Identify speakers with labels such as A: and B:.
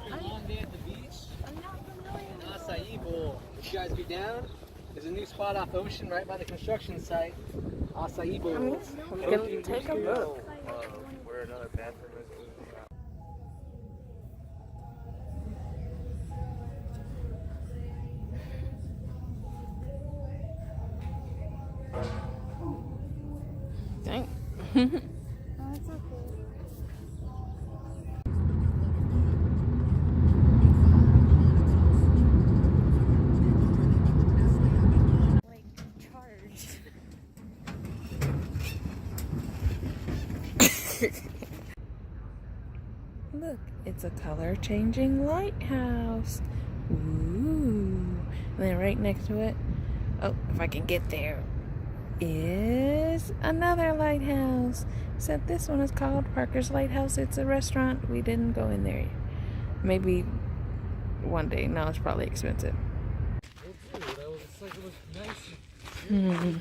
A: Long day at the beach.
B: I'm not familiar.
A: An acai bowl. Would you guys be down? There's a new spot off Ocean right by the construction site. Acai bowls.
B: I'm gonna take a look.
C: Where another bathroom is.
B: Dang.
D: Oh, it's okay. Like, charged.
B: Look, it's a color-changing lighthouse. Ooh. And then right next to it, oh, if I can get there, is another lighthouse. Except this one is called Parker's Lighthouse. It's a restaurant. We didn't go in there yet. Maybe one day. Now it's probably expensive.
A: That was like it was nice.
B: Hmm.